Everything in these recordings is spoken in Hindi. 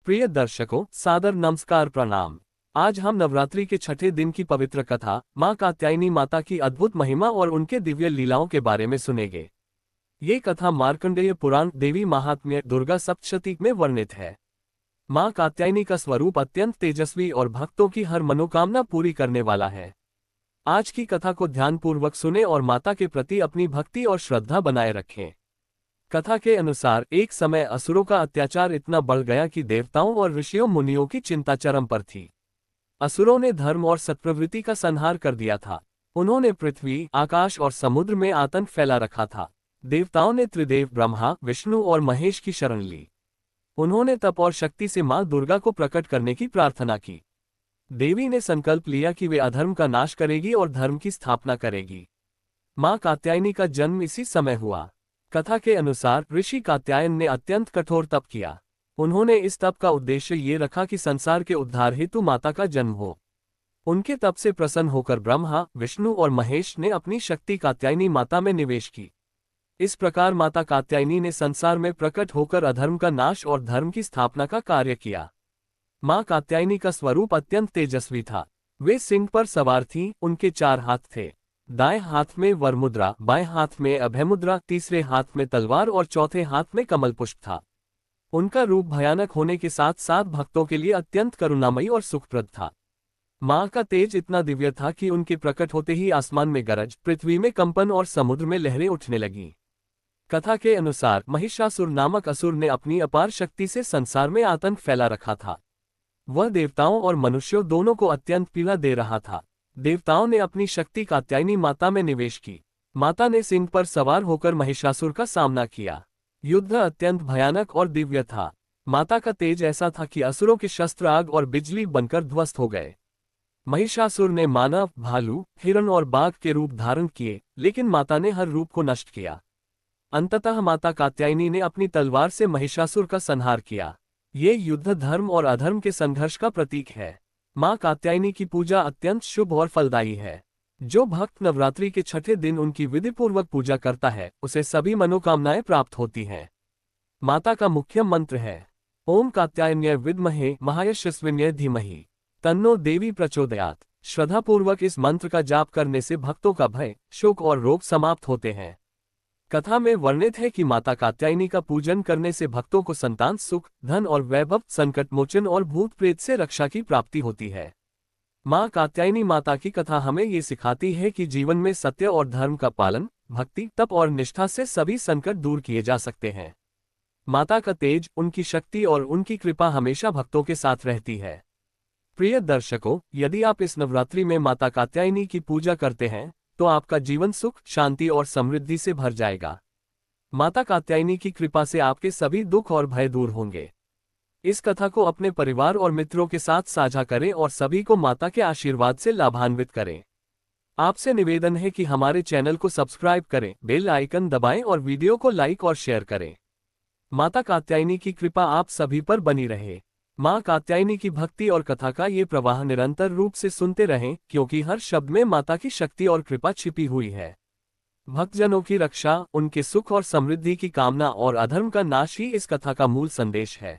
प्रिय दर्शकों, सादर नमस्कार प्रणाम। आज हम नवरात्रि के छठे दिन की पवित्र कथा मां कात्यायनी माता की अद्भुत महिमा और उनके दिव्य लीलाओं के बारे में सुनेंगे। ये कथा मार्कंडेय पुराण देवी महात्म्य दुर्गा सप्तशती में वर्णित है। मां कात्यायनी का स्वरूप अत्यंत तेजस्वी और भक्तों की हर मनोकामना पूरी करने वाला है। आज की कथा को ध्यानपूर्वक सुने और माता के प्रति अपनी भक्ति और श्रद्धा बनाए रखें। कथा के अनुसार एक समय असुरों का अत्याचार इतना बढ़ गया कि देवताओं और ऋषियों मुनियों की चिंता चरम पर थी। असुरों ने धर्म और सत्प्रवृत्ति का संहार कर दिया था। उन्होंने पृथ्वी, आकाश और समुद्र में आतंक फैला रखा था। देवताओं ने त्रिदेव ब्रह्मा, विष्णु और महेश की शरण ली। उन्होंने तप और शक्ति से मां दुर्गा को प्रकट करने की प्रार्थना की। देवी ने संकल्प लिया कि वे अधर्म का नाश करेगी और धर्म की स्थापना करेगी। मां कात्यायनी का जन्म इसी समय हुआ। कथा के अनुसार ऋषि कात्यायन ने अत्यंत कठोर तप किया। उन्होंने इस तप का उद्देश्य ये रखा कि संसार के उद्धार हेतु माता का जन्म हो। उनके तप से प्रसन्न होकर ब्रह्मा, विष्णु और महेश ने अपनी शक्ति कात्यायनी माता में निवेश की। इस प्रकार माता कात्यायनी ने संसार में प्रकट होकर अधर्म का नाश और धर्म की स्थापना का कार्य किया। मां कात्यायनी का स्वरूप अत्यंत तेजस्वी था। वे सिंह पर सवार थीं, उनके 4 हाथ थे। दाएं हाथ में वरमुद्रा, बाएं हाथ में अभयमुद्रा, तीसरे हाथ में तलवार और चौथे हाथ में कमल पुष्प था। उनका रूप भयानक होने के साथ साथ भक्तों के लिए अत्यंत करुणामयी और सुखप्रद था। मां का तेज इतना दिव्य था कि उनके प्रकट होते ही आसमान में गरज, पृथ्वी में कंपन और समुद्र में लहरें उठने लगीं। कथा के अनुसार महिषासुर नामक असुर ने अपनी अपार शक्ति से संसार में आतंक फैला रखा था। वह देवताओं और मनुष्यों दोनों को अत्यंत पीड़ा दे रहा था। देवताओं ने अपनी शक्ति कात्यायनी माता में निवेश की। माता ने सिंह पर सवार होकर महिषासुर का सामना किया। युद्ध अत्यंत भयानक और दिव्य था। माता का तेज ऐसा था कि असुरों के शस्त्र आग और बिजली बनकर ध्वस्त हो गए। महिषासुर ने मानव, भालू, हिरण और बाघ के रूप धारण किए, लेकिन माता ने हर रूप को नष्ट किया। अंततः माता कात्यायनी ने अपनी तलवार से महिषासुर का संहार किया। ये युद्ध धर्म और अधर्म के संघर्ष का प्रतीक है। मां कात्यायनी की पूजा अत्यंत शुभ और फलदायी है। जो भक्त नवरात्रि के छठे दिन उनकी विधिपूर्वक पूजा करता है, उसे सभी मनोकामनाएं प्राप्त होती हैं। माता का मुख्य मंत्र है ओम कात्यायन्यै विद्महे महायशस्विन्यै धीमहि तन्नो देवी प्रचोदयात्। श्रद्धापूर्वक इस मंत्र का जाप करने से भक्तों का भय, शोक और रोग समाप्त होते हैं। कथा में वर्णित है कि माता कात्यायनी का पूजन करने से भक्तों को संतान सुख, धन और वैभव, संकट मोचन और भूत प्रेत से रक्षा की प्राप्ति होती है। मां कात्यायनी माता की कथा हमें ये सिखाती है कि जीवन में सत्य और धर्म का पालन, भक्ति, तप और निष्ठा से सभी संकट दूर किए जा सकते हैं। माता का तेज, उनकी शक्ति और उनकी कृपा हमेशा भक्तों के साथ रहती है। प्रिय दर्शकों, यदि आप इस नवरात्रि में माता कात्यायनी की पूजा करते हैं तो आपका जीवन सुख, शांति और समृद्धि से भर जाएगा। माता कात्यायनी की कृपा से आपके सभी दुख और भय दूर होंगे। इस कथा को अपने परिवार और मित्रों के साथ साझा करें और सभी को माता के आशीर्वाद से लाभान्वित करें। आपसे निवेदन है कि हमारे चैनल को सब्सक्राइब करें, बेल आइकन दबाएं और वीडियो को लाइक और शेयर करें। माता कात्यायनी की कृपा आप सभी पर बनी रहे। मां कात्यायनी की भक्ति और कथा का ये प्रवाह निरंतर रूप से सुनते रहें, क्योंकि हर शब्द में माता की शक्ति और कृपा छिपी हुई है। भक्तजनों की रक्षा, उनके सुख और समृद्धि की कामना और अधर्म का नाश ही इस कथा का मूल संदेश है।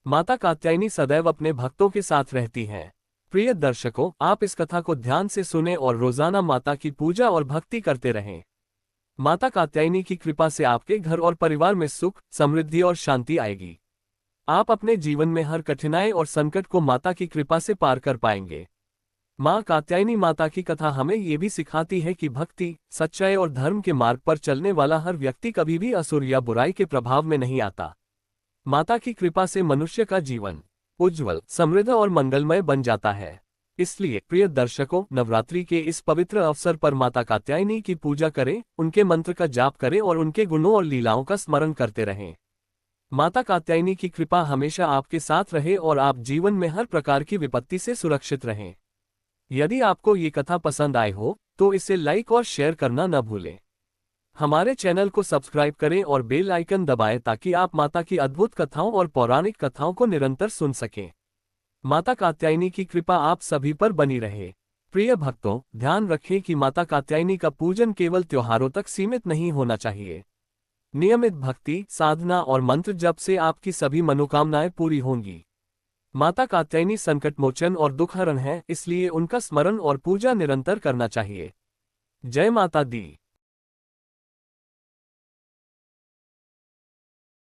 माता कात्यायनी सदैव अपने भक्तों के साथ रहती हैं। प्रिय दर्शकों, आप इस कथा को ध्यान से सुने और रोजाना माता की पूजा और भक्ति करते रहें। माता कात्यायनी की कृपा से आपके घर और परिवार में सुख, समृद्धि और शांति आएगी। आप अपने जीवन में हर कठिनाई और संकट को माता की कृपा से पार कर पाएंगे। मां कात्यायनी माता की कथा हमें ये भी सिखाती है कि भक्ति, सच्चाई और धर्म के मार्ग पर चलने वाला हर व्यक्ति कभी भी असुर या बुराई के प्रभाव में नहीं आता। माता की कृपा से मनुष्य का जीवन उज्ज्वल, समृद्ध और मंगलमय बन जाता है। इसलिए प्रिय दर्शकों, नवरात्रि के इस पवित्र अवसर पर माता कात्यायनी की पूजा करें, उनके मंत्र का जाप करें और उनके गुणों और लीलाओं का स्मरण करते रहें। माता कात्यायनी की कृपा हमेशा आपके साथ रहे और आप जीवन में हर प्रकार की विपत्ति से सुरक्षित रहें। यदि आपको ये कथा पसंद आए हो तो इसे लाइक और शेयर करना न भूलें। हमारे चैनल को सब्सक्राइब करें और बेल आइकन दबाएं ताकि आप माता की अद्भुत कथाओं और पौराणिक कथाओं को निरंतर सुन सकें। माता कात्यायनी की कृपा आप सभी पर बनी रहे। प्रिय भक्तों, ध्यान रखें कि माता कात्यायनी का पूजन केवल त्योहारों तक सीमित नहीं होना चाहिए। नियमित भक्ति, साधना और मंत्र जप से आपकी सभी मनोकामनाएं पूरी होंगी। माता कात्यायनी संकट मोचन और दुखहरण है, इसलिए उनका स्मरण और पूजा निरंतर करना चाहिए। जय माता दी।